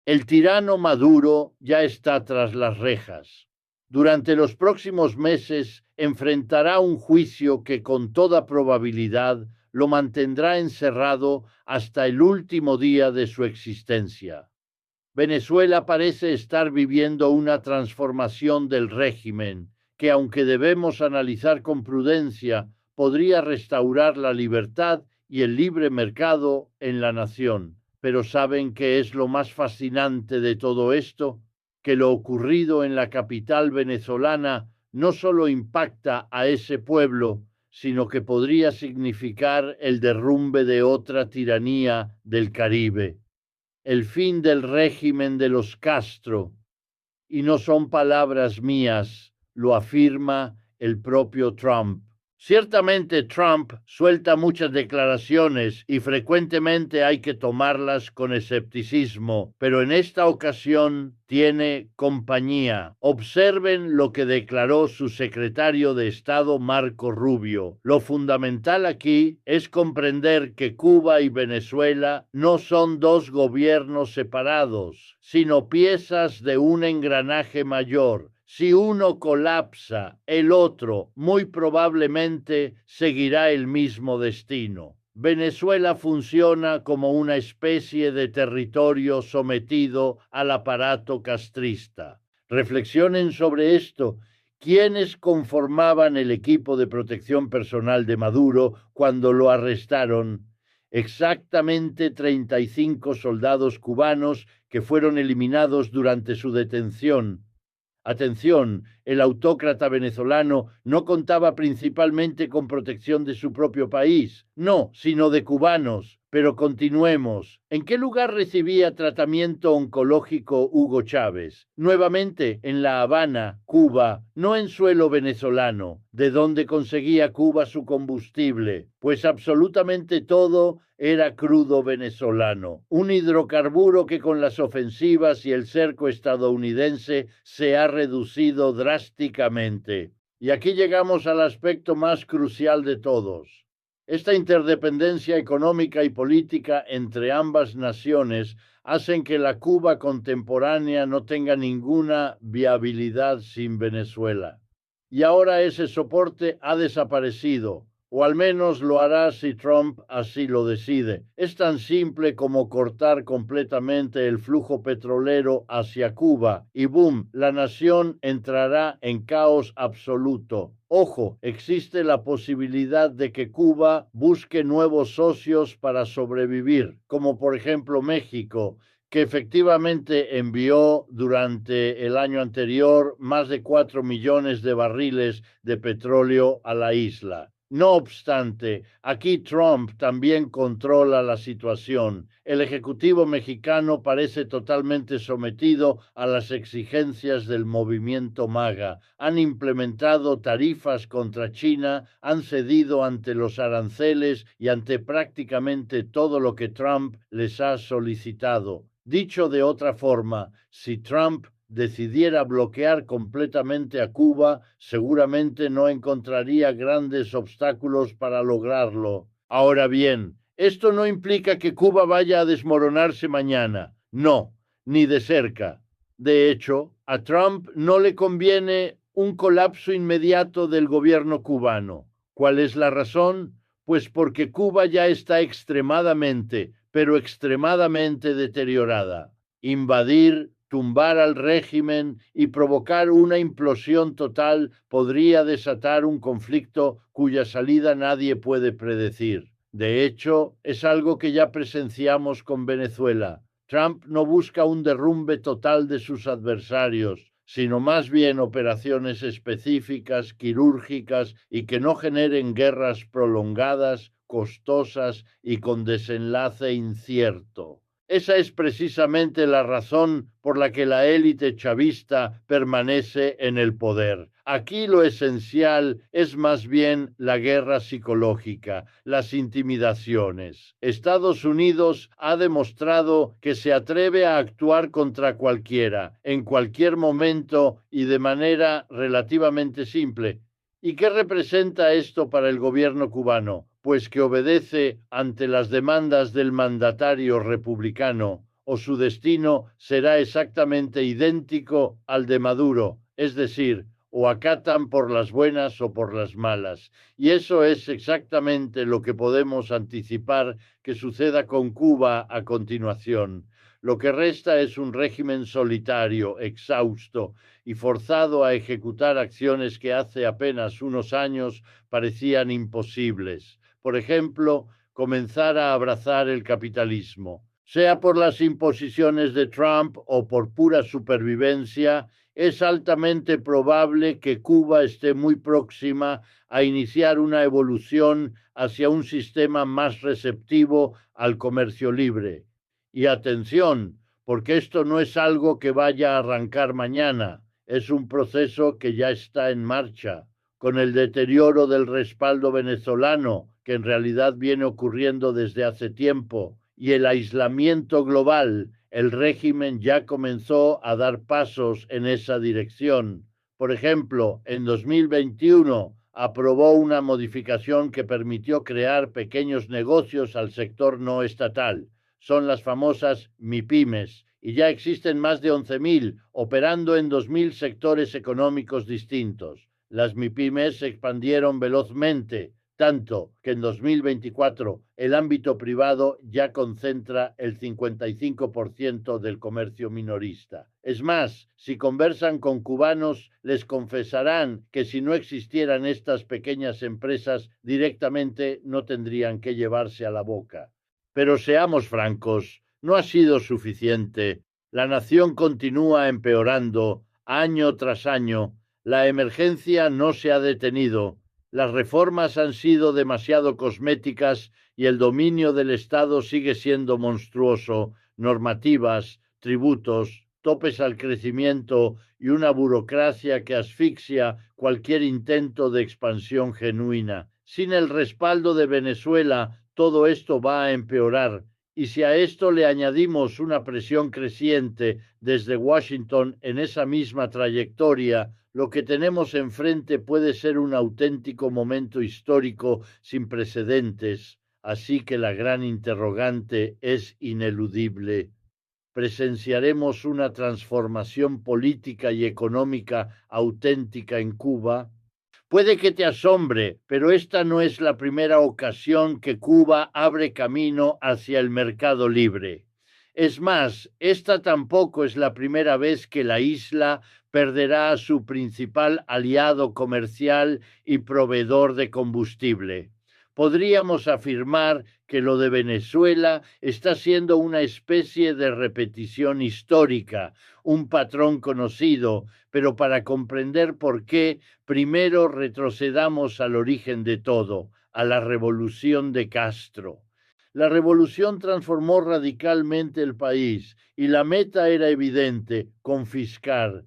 El tirano Maduro ya está tras las rejas. Durante los próximos meses enfrentará un juicio que con toda probabilidad lo mantendrá encerrado hasta el último día de su existencia. Venezuela parece estar viviendo una transformación del régimen que, aunque debemos analizar con prudencia, podría restaurar la libertad y el libre mercado en la nación. Pero ¿saben qué es lo más fascinante de todo esto? Que lo ocurrido en la capital venezolana no solo impacta a ese pueblo, sino que podría significar el derrumbe de otra tiranía del Caribe, el fin del régimen de los Castro. Y no son palabras mías, lo afirma el propio Trump. Ciertamente Trump suelta muchas declaraciones y frecuentemente hay que tomarlas con escepticismo, pero en esta ocasión tiene compañía. Observen lo que declaró su secretario de Estado Marco Rubio. Lo fundamental aquí es comprender que Cuba y Venezuela no son dos gobiernos separados, sino piezas de un engranaje mayor. Si uno colapsa, el otro muy probablemente seguirá el mismo destino. Venezuela funciona como una especie de territorio sometido al aparato castrista. Reflexionen sobre esto. ¿Quiénes conformaban el equipo de protección personal de Maduro cuando lo arrestaron? Exactamente 35 soldados cubanos que fueron eliminados durante su detención. Atención, el autócrata venezolano no contaba principalmente con protección de su propio país, no, sino de cubanos. Pero continuemos. ¿En qué lugar recibía tratamiento oncológico Hugo Chávez? Nuevamente en La Habana, Cuba, no en suelo venezolano. ¿De dónde conseguía Cuba su combustible? Pues absolutamente todo era crudo venezolano, un hidrocarburo que con las ofensivas y el cerco estadounidense se ha reducido drásticamente. Y aquí llegamos al aspecto más crucial de todos. Esta interdependencia económica y política entre ambas naciones hacen que la Cuba contemporánea no tenga ninguna viabilidad sin Venezuela. Y ahora ese soporte ha desaparecido, o al menos lo hará si Trump así lo decide. Es tan simple como cortar completamente el flujo petrolero hacia Cuba y ¡boom!, la nación entrará en caos absoluto. Ojo, existe la posibilidad de que Cuba busque nuevos socios para sobrevivir, como por ejemplo México, que efectivamente envió durante el año anterior más de 4 millones de barriles de petróleo a la isla. No obstante, aquí Trump también controla la situación. El Ejecutivo mexicano parece totalmente sometido a las exigencias del movimiento MAGA. Han implementado tarifas contra China, han cedido ante los aranceles y ante prácticamente todo lo que Trump les ha solicitado. Dicho de otra forma, si Trump decidiera bloquear completamente a Cuba, seguramente no encontraría grandes obstáculos para lograrlo. Ahora bien, esto no implica que Cuba vaya a desmoronarse mañana. No, ni de cerca. De hecho, a Trump no le conviene un colapso inmediato del gobierno cubano. ¿Cuál es la razón? Pues porque Cuba ya está extremadamente, pero extremadamente deteriorada. Invadir, tumbar al régimen y provocar una implosión total podría desatar un conflicto cuya salida nadie puede predecir. De hecho, es algo que ya presenciamos con Venezuela. Trump no busca un derrumbe total de sus adversarios, sino más bien operaciones específicas, quirúrgicas y que no generen guerras prolongadas, costosas y con desenlace incierto. Esa es precisamente la razón por la que la élite chavista permanece en el poder. Aquí lo esencial es más bien la guerra psicológica, las intimidaciones. Estados Unidos ha demostrado que se atreve a actuar contra cualquiera, en cualquier momento y de manera relativamente simple. ¿Y qué representa esto para el gobierno cubano? Pues que obedece ante las demandas del mandatario republicano, o su destino será exactamente idéntico al de Maduro, es decir, o acatan por las buenas o por las malas. Y eso es exactamente lo que podemos anticipar que suceda con Cuba a continuación. Lo que resta es un régimen solitario, exhausto y forzado a ejecutar acciones que hace apenas unos años parecían imposibles. Por ejemplo, comenzar a abrazar el capitalismo. Sea por las imposiciones de Trump o por pura supervivencia, es altamente probable que Cuba esté muy próxima a iniciar una evolución hacia un sistema más receptivo al comercio libre. Y atención, porque esto no es algo que vaya a arrancar mañana, es un proceso que ya está en marcha, con el deterioro del respaldo venezolano, que en realidad viene ocurriendo desde hace tiempo, y el aislamiento global. El régimen ya comenzó a dar pasos en esa dirección. Por ejemplo, en 2021 aprobó una modificación que permitió crear pequeños negocios al sector no estatal. Son las famosas MIPYMES, y ya existen más de 11.000, operando en 2.000 sectores económicos distintos. Las MIPYMES se expandieron velozmente, tanto que en 2024 el ámbito privado ya concentra el 55% del comercio minorista. Es más, si conversan con cubanos, les confesarán que si no existieran estas pequeñas empresas, directamente no tendrían que llevarse a la boca. Pero seamos francos, no ha sido suficiente. La nación continúa empeorando año tras año. La emergencia no se ha detenido. Las reformas han sido demasiado cosméticas y el dominio del Estado sigue siendo monstruoso. Normativas, tributos, topes al crecimiento y una burocracia que asfixia cualquier intento de expansión genuina. Sin el respaldo de Venezuela, todo esto va a empeorar. Y si a esto le añadimos una presión creciente desde Washington en esa misma trayectoria, lo que tenemos enfrente puede ser un auténtico momento histórico sin precedentes. Así que la gran interrogante es ineludible. ¿Presenciaremos una transformación política y económica auténtica en Cuba? Puede que te asombre, pero esta no es la primera ocasión que Cuba abre camino hacia el mercado libre. Es más, esta tampoco es la primera vez que la isla perderá a su principal aliado comercial y proveedor de combustible. Podríamos afirmar que lo de Venezuela está siendo una especie de repetición histórica, un patrón conocido, pero para comprender por qué, primero retrocedamos al origen de todo, a la revolución de Castro. La revolución transformó radicalmente el país y la meta era evidente: confiscar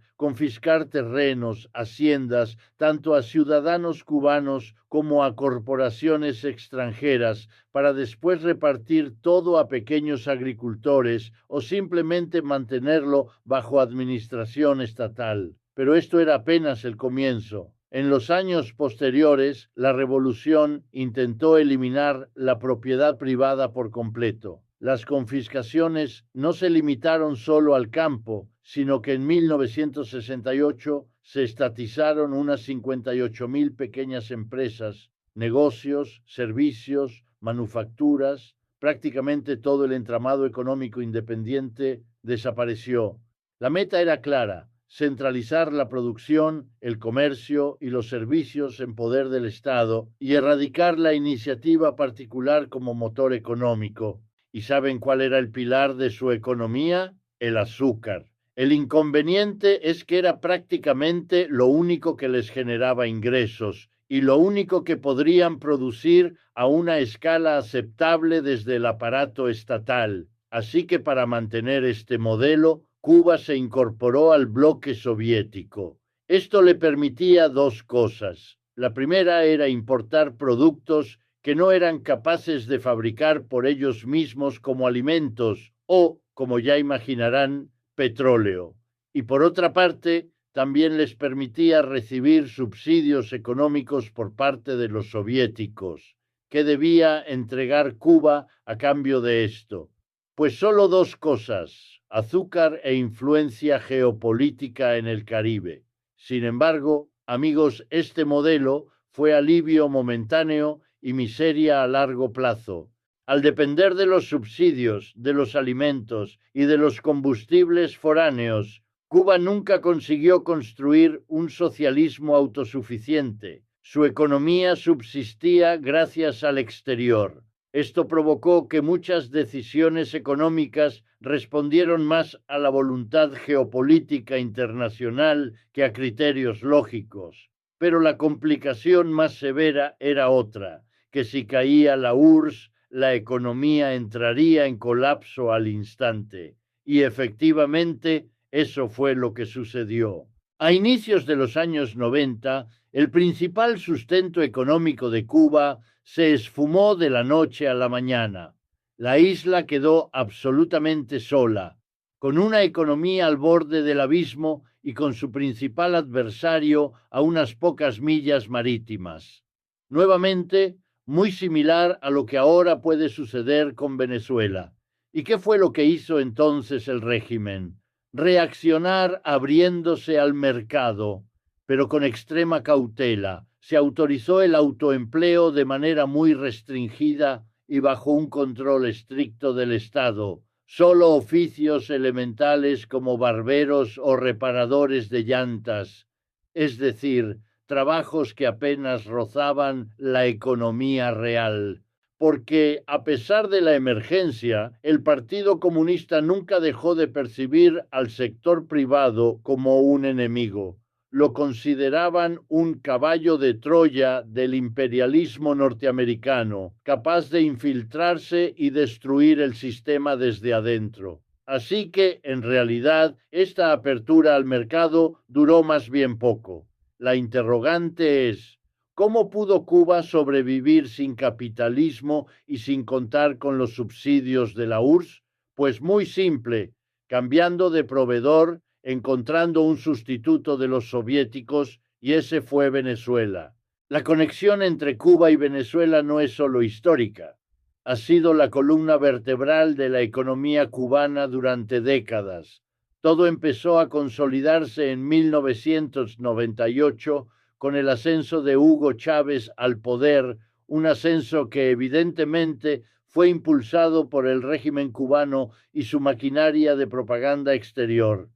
terrenos, haciendas, tanto a ciudadanos cubanos como a corporaciones extranjeras, para después repartir todo a pequeños agricultores o simplemente mantenerlo bajo administración estatal. Pero esto era apenas el comienzo. En los años posteriores, la revolución intentó eliminar la propiedad privada por completo. Las confiscaciones no se limitaron solo al campo, sino que en 1968 se estatizaron unas 58.000 pequeñas empresas, negocios, servicios, manufacturas. Prácticamente todo el entramado económico independiente desapareció. La meta era clara: centralizar la producción, el comercio y los servicios en poder del Estado y erradicar la iniciativa particular como motor económico. ¿Y saben cuál era el pilar de su economía? El azúcar. El inconveniente es que era prácticamente lo único que les generaba ingresos y lo único que podrían producir a una escala aceptable desde el aparato estatal. Así que para mantener este modelo, Cuba se incorporó al bloque soviético. Esto le permitía dos cosas. La primera era importar productos que no eran capaces de fabricar por ellos mismos como alimentos o, como ya imaginarán, petróleo. Y por otra parte, también les permitía recibir subsidios económicos por parte de los soviéticos. ¿Qué debía entregar Cuba a cambio de esto? Pues solo dos cosas: azúcar e influencia geopolítica en el Caribe. Sin embargo, amigos, este modelo fue alivio momentáneo y miseria a largo plazo. Al depender de los subsidios, de los alimentos y de los combustibles foráneos, Cuba nunca consiguió construir un socialismo autosuficiente. Su economía subsistía gracias al exterior. Esto provocó que muchas decisiones económicas respondieron más a la voluntad geopolítica internacional que a criterios lógicos. Pero la complicación más severa era otra, que si caía la URSS, la economía entraría en colapso al instante. Y efectivamente, eso fue lo que sucedió. A inicios de los años 90, el principal sustento económico de Cuba se esfumó de la noche a la mañana. La isla quedó absolutamente sola, con una economía al borde del abismo y con su principal adversario a unas pocas millas marítimas. Nuevamente, muy similar a lo que ahora puede suceder con Venezuela. ¿Y qué fue lo que hizo entonces el régimen? Reaccionar abriéndose al mercado, pero con extrema cautela. Se autorizó el autoempleo de manera muy restringida y bajo un control estricto del Estado. Solo oficios elementales como barberos o reparadores de llantas, es decir, trabajos que apenas rozaban la economía real. Porque, a pesar de la emergencia, el Partido Comunista nunca dejó de percibir al sector privado como un enemigo. Lo consideraban un caballo de Troya del imperialismo norteamericano, capaz de infiltrarse y destruir el sistema desde adentro. Así que, en realidad, esta apertura al mercado duró más bien poco. La interrogante es: ¿cómo pudo Cuba sobrevivir sin capitalismo y sin contar con los subsidios de la URSS? Pues muy simple: cambiando de proveedor, encontrando un sustituto de los soviéticos, y ese fue Venezuela. La conexión entre Cuba y Venezuela no es solo histórica, ha sido la columna vertebral de la economía cubana durante décadas. Todo empezó a consolidarse en 1998 con el ascenso de Hugo Chávez al poder, un ascenso que evidentemente fue impulsado por el régimen cubano y su maquinaria de propaganda exterior.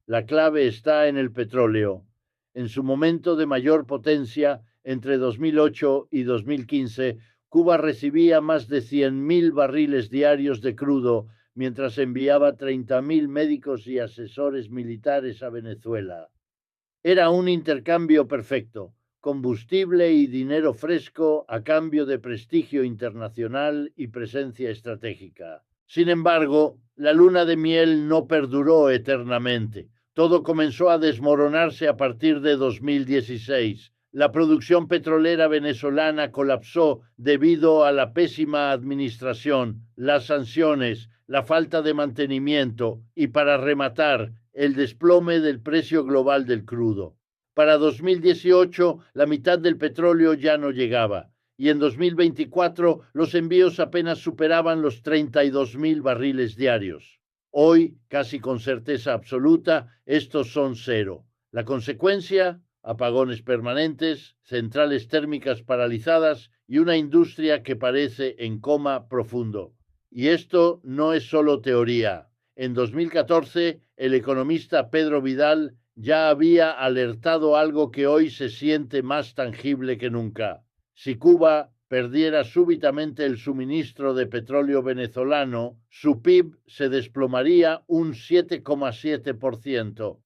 La clave está en el petróleo. En su momento de mayor potencia, entre 2008 y 2015, Cuba recibía más de 100.000 barriles diarios de crudo, mientras enviaba 30.000 médicos y asesores militares a Venezuela. Era un intercambio perfecto: combustible y dinero fresco a cambio de prestigio internacional y presencia estratégica. Sin embargo, la luna de miel no perduró eternamente. Todo comenzó a desmoronarse a partir de 2016. La producción petrolera venezolana colapsó debido a la pésima administración, las sanciones, la falta de mantenimiento y, para rematar, el desplome del precio global del crudo. Para 2018, la mitad del petróleo ya no llegaba, y en 2024 los envíos apenas superaban los 32.000 barriles diarios. Hoy, casi con certeza absoluta, estos son cero. La consecuencia: apagones permanentes, centrales térmicas paralizadas y una industria que parece en coma profundo. Y esto no es solo teoría. En 2014, el economista Pedro Vidal ya había alertado algo que hoy se siente más tangible que nunca. Si Cuba perdiera súbitamente el suministro de petróleo venezolano, su PIB se desplomaría un 7,7%.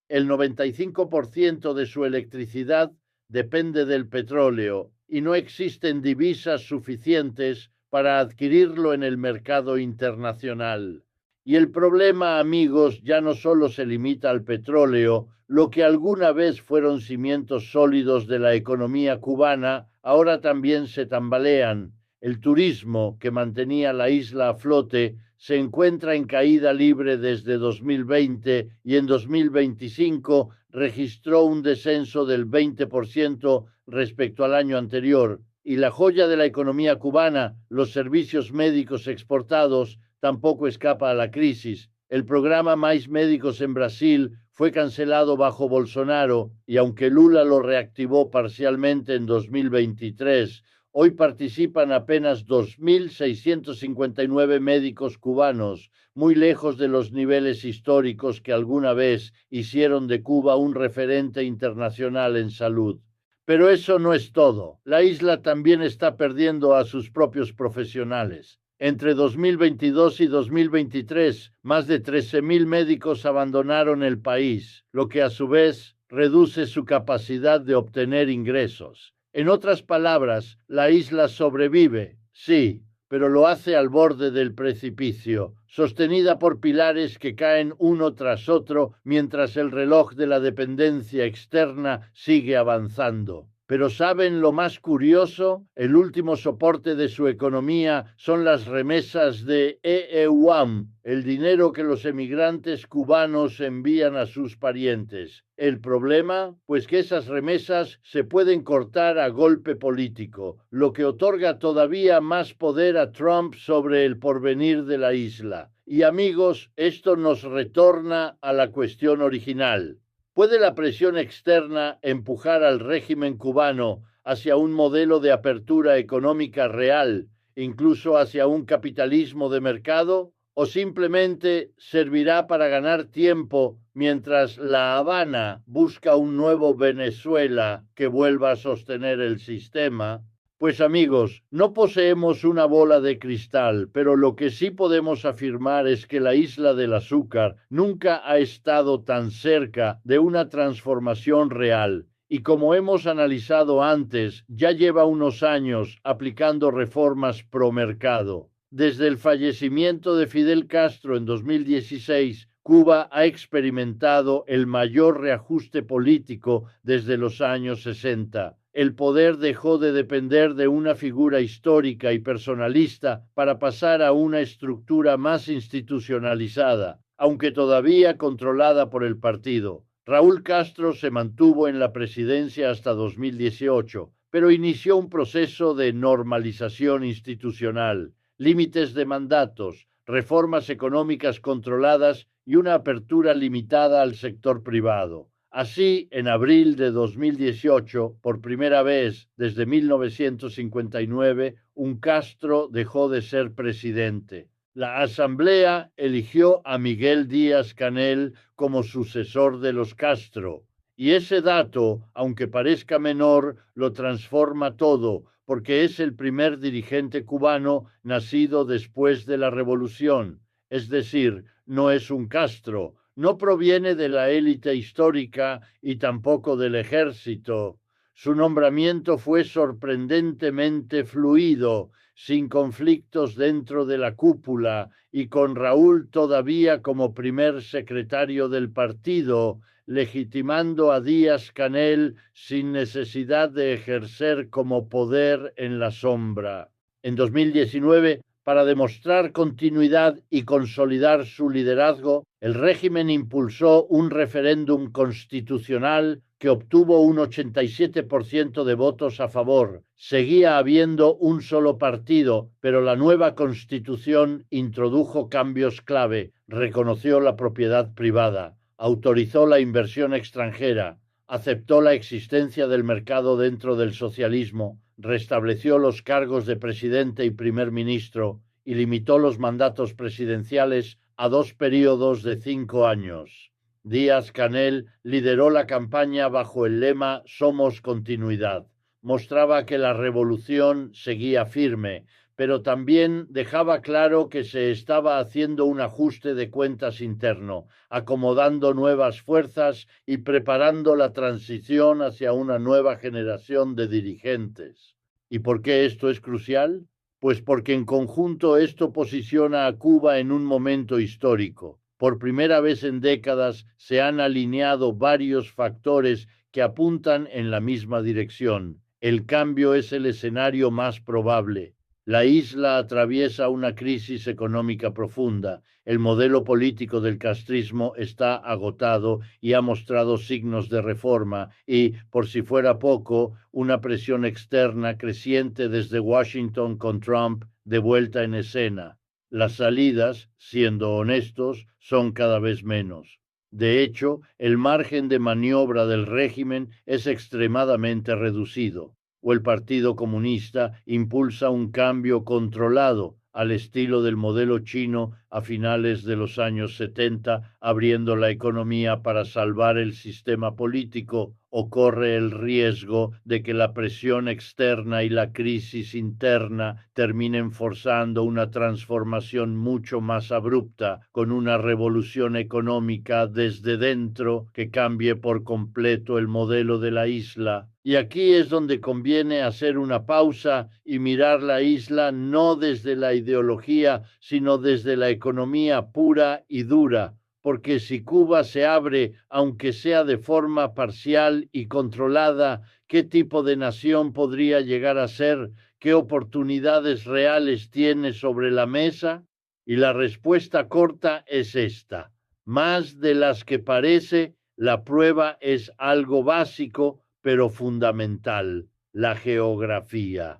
El 95% de su electricidad depende del petróleo y no existen divisas suficientes para adquirirlo en el mercado internacional. Y el problema, amigos, ya no solo se limita al petróleo. Lo que alguna vez fueron cimientos sólidos de la economía cubana, ahora también se tambalean. El turismo, que mantenía la isla a flote, se encuentra en caída libre desde 2020 y en 2025 registró un descenso del 20% respecto al año anterior. Y la joya de la economía cubana, los servicios médicos exportados, tampoco escapa a la crisis. El programa Mais Médicos en Brasil fue cancelado bajo Bolsonaro y aunque Lula lo reactivó parcialmente en 2023, hoy participan apenas 2.659 médicos cubanos, muy lejos de los niveles históricos que alguna vez hicieron de Cuba un referente internacional en salud. Pero eso no es todo. La isla también está perdiendo a sus propios profesionales. Entre 2022 y 2023, más de 13.000 médicos abandonaron el país, lo que a su vez reduce su capacidad de obtener ingresos. En otras palabras, la isla sobrevive, sí, pero lo hace al borde del precipicio, sostenida por pilares que caen uno tras otro mientras el reloj de la dependencia externa sigue avanzando. Pero ¿saben lo más curioso? El último soporte de su economía son las remesas de EEUAM, el dinero que los emigrantes cubanos envían a sus parientes. ¿El problema? Pues que esas remesas se pueden cortar a golpe político, lo que otorga todavía más poder a Trump sobre el porvenir de la isla. Y amigos, esto nos retorna a la cuestión original. ¿Puede la presión externa empujar al régimen cubano hacia un modelo de apertura económica real, incluso hacia un capitalismo de mercado? ¿O simplemente servirá para ganar tiempo mientras La Habana busca un nuevo Venezuela que vuelva a sostener el sistema? Pues amigos, no poseemos una bola de cristal, pero lo que sí podemos afirmar es que la isla del azúcar nunca ha estado tan cerca de una transformación real. Y como hemos analizado antes, ya lleva unos años aplicando reformas pro mercado. Desde el fallecimiento de Fidel Castro en 2016, Cuba ha experimentado el mayor reajuste político desde los años 60. El poder dejó de depender de una figura histórica y personalista para pasar a una estructura más institucionalizada, aunque todavía controlada por el partido. Raúl Castro se mantuvo en la presidencia hasta 2018, pero inició un proceso de normalización institucional, límites de mandatos, reformas económicas controladas y una apertura limitada al sector privado. Así, en abril de 2018, por primera vez desde 1959, un Castro dejó de ser presidente. La Asamblea eligió a Miguel Díaz-Canel como sucesor de los Castro. Y ese dato, aunque parezca menor, lo transforma todo, porque es el primer dirigente cubano nacido después de la Revolución. Es decir, no es un Castro, no proviene de la élite histórica y tampoco del ejército. Su nombramiento fue sorprendentemente fluido, sin conflictos dentro de la cúpula y con Raúl todavía como primer secretario del partido, legitimando a Díaz-Canel sin necesidad de ejercer como poder en la sombra. En 2019, para demostrar continuidad y consolidar su liderazgo, el régimen impulsó un referéndum constitucional que obtuvo un 87% de votos a favor. Seguía habiendo un solo partido, pero la nueva constitución introdujo cambios clave, reconoció la propiedad privada, autorizó la inversión extranjera, aceptó la existencia del mercado dentro del socialismo, restableció los cargos de presidente y primer ministro y limitó los mandatos presidenciales a 2 períodos de 5 años. Díaz-Canel lideró la campaña bajo el lema Somos continuidad. Mostraba que la revolución seguía firme, pero también dejaba claro que se estaba haciendo un ajuste de cuentas interno, acomodando nuevas fuerzas y preparando la transición hacia una nueva generación de dirigentes. ¿Y por qué esto es crucial? Pues porque en conjunto esto posiciona a Cuba en un momento histórico. Por primera vez en décadas se han alineado varios factores que apuntan en la misma dirección. El cambio es el escenario más probable. La isla atraviesa una crisis económica profunda. El modelo político del castrismo está agotado y ha mostrado signos de reforma y, por si fuera poco, una presión externa creciente desde Washington con Trump de vuelta en escena. Las salidas, siendo honestos, son cada vez menos. De hecho, el margen de maniobra del régimen es extremadamente reducido, o el Partido Comunista impulsa un cambio controlado al estilo del modelo chino a finales de los años 70, abriendo la economía para salvar el sistema político, o corre el riesgo de que la presión externa y la crisis interna terminen forzando una transformación mucho más abrupta, con una revolución económica desde dentro que cambie por completo el modelo de la isla. Y aquí es donde conviene hacer una pausa y mirar la isla no desde la ideología, sino desde la economía pura y dura, porque si Cuba se abre, aunque sea de forma parcial y controlada, ¿qué tipo de nación podría llegar a ser? ¿Qué oportunidades reales tiene sobre la mesa? Y la respuesta corta es esta: más de las que parece. La prueba es algo básico, pero fundamental: la geografía.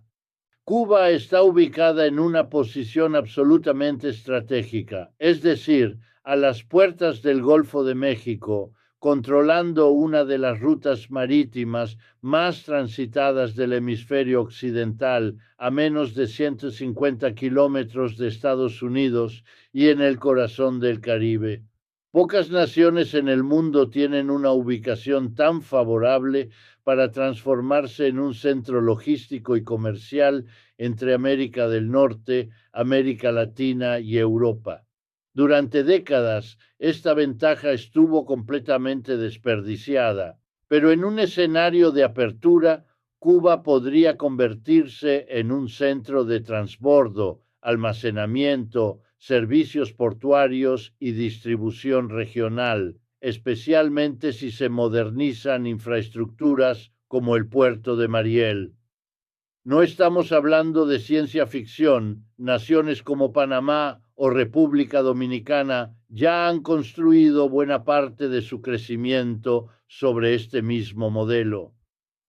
Cuba está ubicada en una posición absolutamente estratégica, es decir, a las puertas del Golfo de México, controlando una de las rutas marítimas más transitadas del hemisferio occidental, a menos de 150 kilómetros de Estados Unidos, y en el corazón del Caribe. Pocas naciones en el mundo tienen una ubicación tan favorable para transformarse en un centro logístico y comercial entre América del Norte, América Latina y Europa. Durante décadas, esta ventaja estuvo completamente desperdiciada, pero en un escenario de apertura, Cuba podría convertirse en un centro de transbordo, almacenamiento, servicios portuarios y distribución regional, especialmente si se modernizan infraestructuras como el puerto de Mariel. No estamos hablando de ciencia ficción. Naciones como Panamá o República Dominicana ya han construido buena parte de su crecimiento sobre este mismo modelo.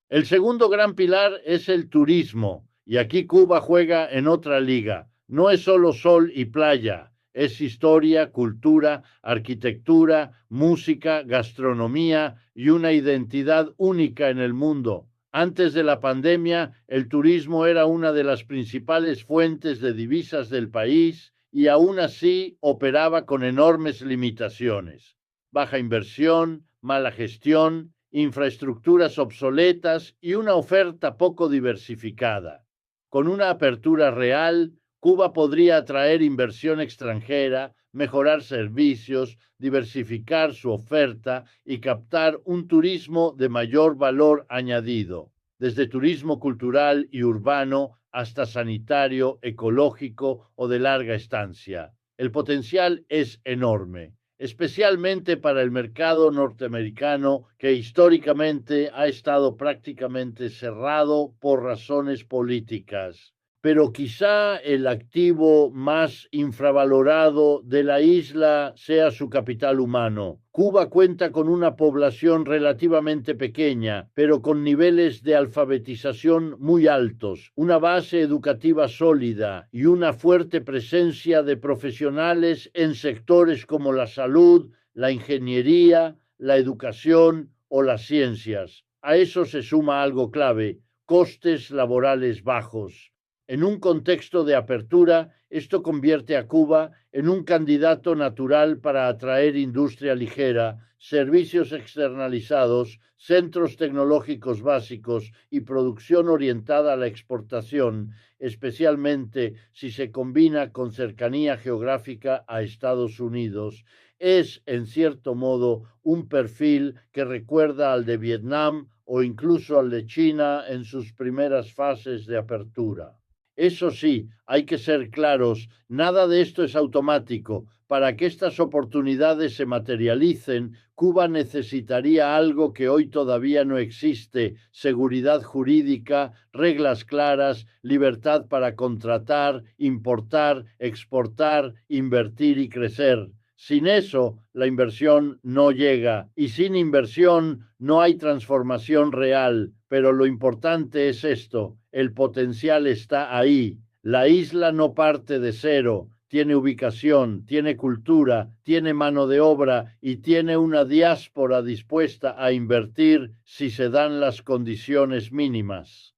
El segundo gran pilar es el turismo, y aquí Cuba juega en otra liga. No es solo sol y playa, es historia, cultura, arquitectura, música, gastronomía y una identidad única en el mundo. Antes de la pandemia, el turismo era una de las principales fuentes de divisas del país y aún así operaba con enormes limitaciones: baja inversión, mala gestión, infraestructuras obsoletas y una oferta poco diversificada. Con una apertura real, Cuba podría atraer inversión extranjera, mejorar servicios, diversificar su oferta y captar un turismo de mayor valor añadido, desde turismo cultural y urbano hasta sanitario, ecológico o de larga estancia. El potencial es enorme, especialmente para el mercado norteamericano, que históricamente ha estado prácticamente cerrado por razones políticas. Pero quizá el activo más infravalorado de la isla sea su capital humano. Cuba cuenta con una población relativamente pequeña, pero con niveles de alfabetización muy altos, una base educativa sólida y una fuerte presencia de profesionales en sectores como la salud, la ingeniería, la educación o las ciencias. A eso se suma algo clave: costes laborales bajos. En un contexto de apertura, esto convierte a Cuba en un candidato natural para atraer industria ligera, servicios externalizados, centros tecnológicos básicos y producción orientada a la exportación, especialmente si se combina con cercanía geográfica a Estados Unidos. Es, en cierto modo, un perfil que recuerda al de Vietnam o incluso al de China en sus primeras fases de apertura. Eso sí, hay que ser claros: nada de esto es automático. Para que estas oportunidades se materialicen, Cuba necesitaría algo que hoy todavía no existe: seguridad jurídica, reglas claras, libertad para contratar, importar, exportar, invertir y crecer. Sin eso, la inversión no llega, y sin inversión no hay transformación real. Pero lo importante es esto: el potencial está ahí. La isla no parte de cero, tiene ubicación, tiene cultura, tiene mano de obra y tiene una diáspora dispuesta a invertir si se dan las condiciones mínimas.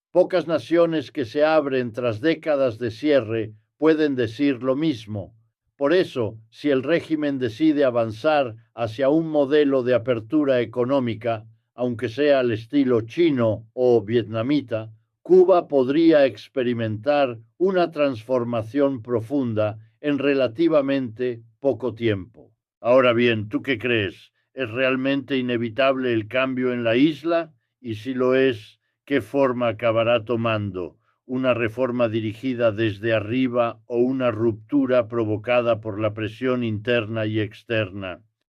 Pocas naciones que se abren tras décadas de cierre pueden decir lo mismo. Por eso, si el régimen decide avanzar hacia un modelo de apertura económica, aunque sea al estilo chino o vietnamita, Cuba podría experimentar una transformación profunda en relativamente poco tiempo. Ahora bien, ¿tú qué crees? ¿Es realmente inevitable el cambio en la isla? Y si lo es, ¿qué forma acabará tomando? ¿Una reforma dirigida desde arriba o una ruptura provocada por la presión interna y externa?